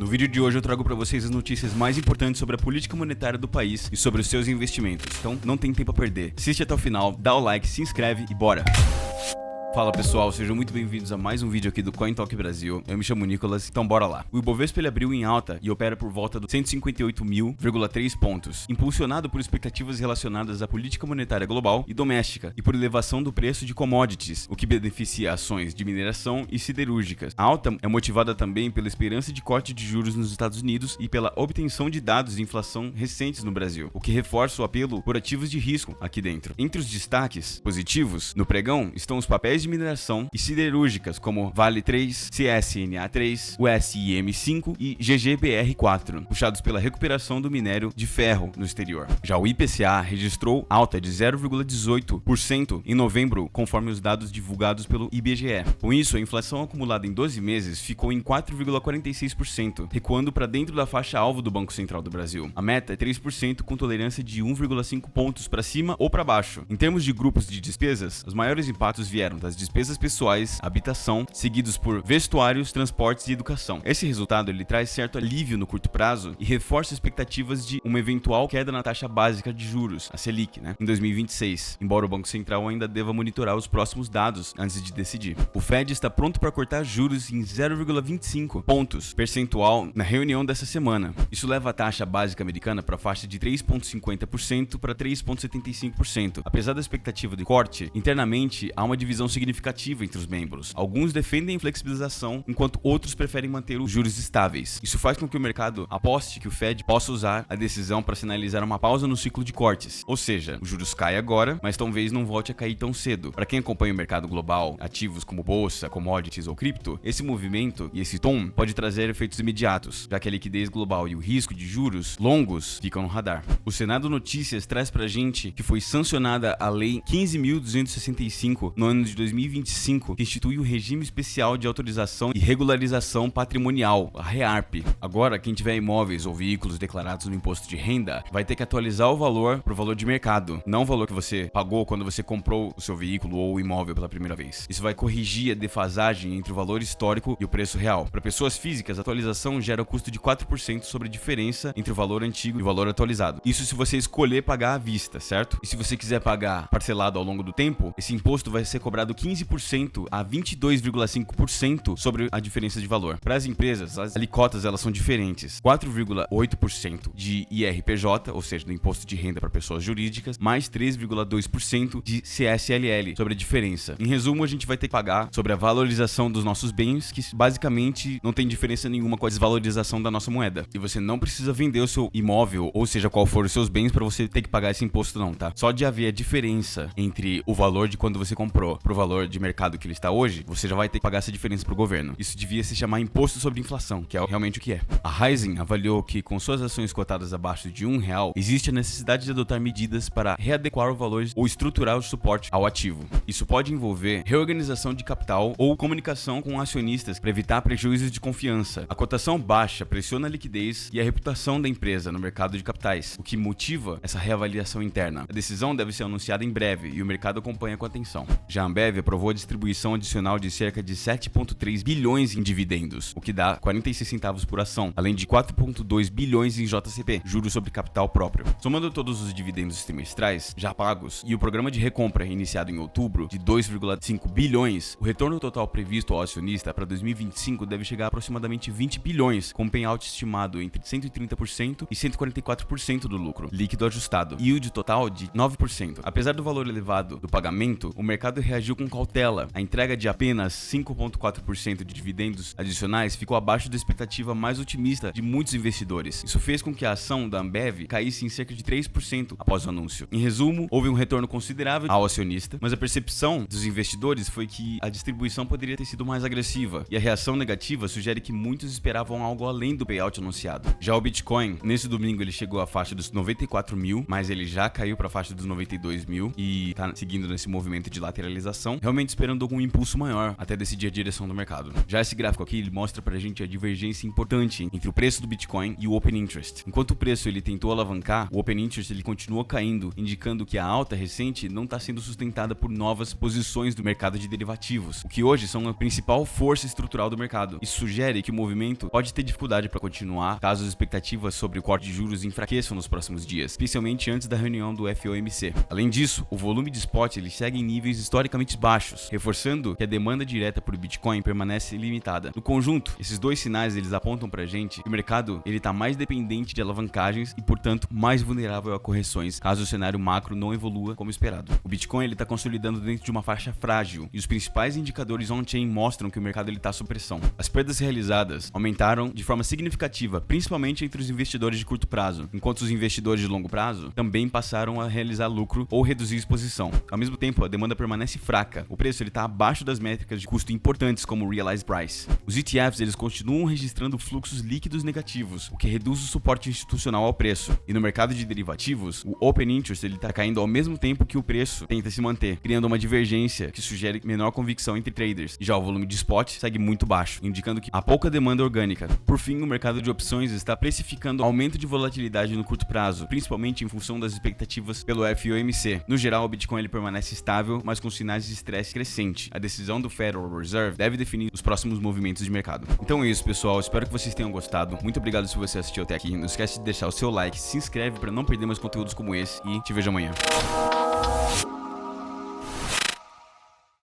No vídeo de hoje eu trago para vocês as notícias mais importantes sobre a política monetária do país e sobre os seus investimentos, então não tem tempo a perder. Assiste até o final, dá o like, se inscreve e bora! Fala pessoal, sejam muito bem-vindos a mais um vídeo aqui do Coin Talk Brasil. Eu me chamo Nicolas, então bora lá. O Ibovespa ele abriu em alta e opera por volta dos 158.000,3 pontos, impulsionado por expectativas relacionadas à política monetária global e doméstica e por elevação do preço de commodities, o que beneficia ações de mineração e siderúrgicas. A alta é motivada também pela esperança de corte de juros nos Estados Unidos e pela obtenção de dados de inflação recentes no Brasil, o que reforça o apelo por ativos de risco aqui dentro. Entre os destaques positivos no pregão estão os papéis de mineração e siderúrgicas como Vale 3, CSNA 3, USIM 5 e GGBR 4, puxados pela recuperação do minério de ferro no exterior. Já o IPCA registrou alta de 0,18% em novembro, conforme os dados divulgados pelo IBGE. Com isso, a inflação acumulada em 12 meses ficou em 4,46%, recuando para dentro da faixa alvo do Banco Central do Brasil. A meta é 3% com tolerância de 1,5 pontos para cima ou para baixo. Em termos de grupos de despesas, os maiores impactos vieram das despesas pessoais, habitação, seguidos por vestuários, transportes e educação. Esse resultado ele traz certo alívio no curto prazo e reforça expectativas de uma eventual queda na taxa básica de juros, a Selic, em 2026, embora o Banco Central ainda deva monitorar os próximos dados antes de decidir. O Fed está pronto para cortar juros em 0,25 pontos percentual na reunião dessa semana. Isso leva a taxa básica americana para a faixa de 3,50% para 3,75%. Apesar da expectativa de corte, internamente há uma divisão significativa entre os membros. Alguns defendem flexibilização, enquanto outros preferem manter os juros estáveis. Isso faz com que o mercado aposte que o Fed possa usar a decisão para sinalizar uma pausa no ciclo de cortes. Ou seja, os juros caem agora, mas talvez não volte a cair tão cedo. Para quem acompanha o mercado global, ativos como bolsa, commodities ou cripto, esse movimento e esse tom pode trazer efeitos imediatos, já que a liquidez global e o risco de juros longos ficam no radar. O Senado Notícias traz pra gente que foi sancionada a Lei 15.265 no ano de 2025, que institui o Regime Especial de Autorização e Regularização Patrimonial, a REARP. Agora, quem tiver imóveis ou veículos declarados no imposto de renda vai ter que atualizar o valor para o valor de mercado, não o valor que você pagou quando você comprou o seu veículo ou o imóvel pela primeira vez. Isso vai corrigir a defasagem entre o valor histórico e o preço real. Para pessoas físicas, a atualização gera o custo de 4% sobre a diferença entre o valor antigo e o valor atualizado. Isso se você escolher pagar à vista, certo? E se você quiser pagar parcelado ao longo do tempo, esse imposto vai ser cobrado 15% a 22,5% sobre a diferença de valor. Para as empresas, as alíquotas elas são diferentes. 4,8% de IRPJ, ou seja, do imposto de renda para pessoas jurídicas, mais 3,2% de CSLL sobre a diferença. Em resumo, a gente vai ter que pagar sobre a valorização dos nossos bens, que basicamente não tem diferença nenhuma com a desvalorização da nossa moeda. E você não precisa vender o seu imóvel, ou seja, qual for os seus bens, para você ter que pagar esse imposto não, tá? Só de haver a diferença entre o valor de quando você comprou pro valor de mercado que ele está hoje, você já vai ter que pagar essa diferença pro governo. Isso devia se chamar imposto sobre inflação, que é realmente o que é. A Raizen avaliou que com suas ações cotadas abaixo de R$1, existe a necessidade de adotar medidas para readequar o valor ou estruturar o suporte ao ativo. Isso pode envolver reorganização de capital ou comunicação com acionistas para evitar prejuízos de confiança. A cotação baixa pressiona a liquidez e a reputação da empresa no mercado de capitais, o que motiva essa reavaliação interna. A decisão deve ser anunciada em breve e o mercado acompanha com atenção. Já a Ambev aprovou a distribuição adicional de cerca de 7,3 bilhões em dividendos, o que dá 46 centavos por ação, além de 4,2 bilhões em JCP, juros sobre capital próprio. Somando todos os dividendos trimestrais já pagos e o programa de recompra iniciado em outubro de 2,5 bilhões, o retorno total previsto ao acionista para 2025 deve chegar a aproximadamente 20 bilhões, com um payout estimado entre 130% e 144% do lucro líquido ajustado, e yield total de 9%. Apesar do valor elevado do pagamento, o mercado reagiu com cautela. A entrega de apenas 5,4% de dividendos adicionais ficou abaixo da expectativa mais otimista de muitos investidores. Isso fez com que a ação da Ambev caísse em cerca de 3% após o anúncio. Em resumo, houve um retorno considerável ao acionista, mas a percepção dos investidores foi que a distribuição poderia ter sido mais agressiva, e a reação negativa sugere que muitos esperavam algo além do payout anunciado. Já o Bitcoin, nesse domingo ele chegou à faixa dos 94 mil, mas ele já caiu para a faixa dos 92 mil e está seguindo nesse movimento de lateralização. cotação, realmente esperando algum impulso maior até decidir a direção do mercado. Já esse gráfico aqui, ele mostra pra gente a divergência importante entre o preço do Bitcoin e o Open Interest. Enquanto o preço ele tentou alavancar, o Open Interest ele continua caindo, indicando que a alta recente não está sendo sustentada por novas posições do mercado de derivativos, o que hoje são a principal força estrutural do mercado. Isso sugere que o movimento pode ter dificuldade para continuar caso as expectativas sobre o corte de juros enfraqueçam nos próximos dias, especialmente antes da reunião do FOMC. Além disso, o volume de spot ele segue em níveis historicamente baixos, reforçando que a demanda direta por Bitcoin permanece limitada. No conjunto, esses dois sinais eles apontam pra gente que o mercado ele tá mais dependente de alavancagens e, portanto, mais vulnerável a correções caso o cenário macro não evolua como esperado. O Bitcoin ele tá consolidando dentro de uma faixa frágil e os principais indicadores on-chain mostram que o mercado ele tá sob pressão. As perdas realizadas aumentaram de forma significativa, principalmente entre os investidores de curto prazo, enquanto os investidores de longo prazo também passaram a realizar lucro ou reduzir exposição. Ao mesmo tempo, a demanda permanece fraca. O preço ele tá abaixo das métricas de custo importantes como o Realized Price. Os ETFs eles continuam registrando fluxos líquidos negativos, o que reduz o suporte institucional ao preço. E no mercado de derivativos, o Open Interest ele tá caindo ao mesmo tempo que o preço tenta se manter, criando uma divergência que sugere menor convicção entre traders. Já o volume de spot segue muito baixo, indicando que há pouca demanda orgânica. Por fim, o mercado de opções está precificando aumento de volatilidade no curto prazo, principalmente em função das expectativas pelo FOMC. No geral, o Bitcoin ele permanece estável, mas com sinais de estresse crescente. A decisão do Federal Reserve deve definir os próximos movimentos de mercado. Então é isso, pessoal. Espero que vocês tenham gostado. Muito obrigado se você assistiu até aqui. Não esquece de deixar o seu like, se inscreve para não perder mais conteúdos como esse e te vejo amanhã.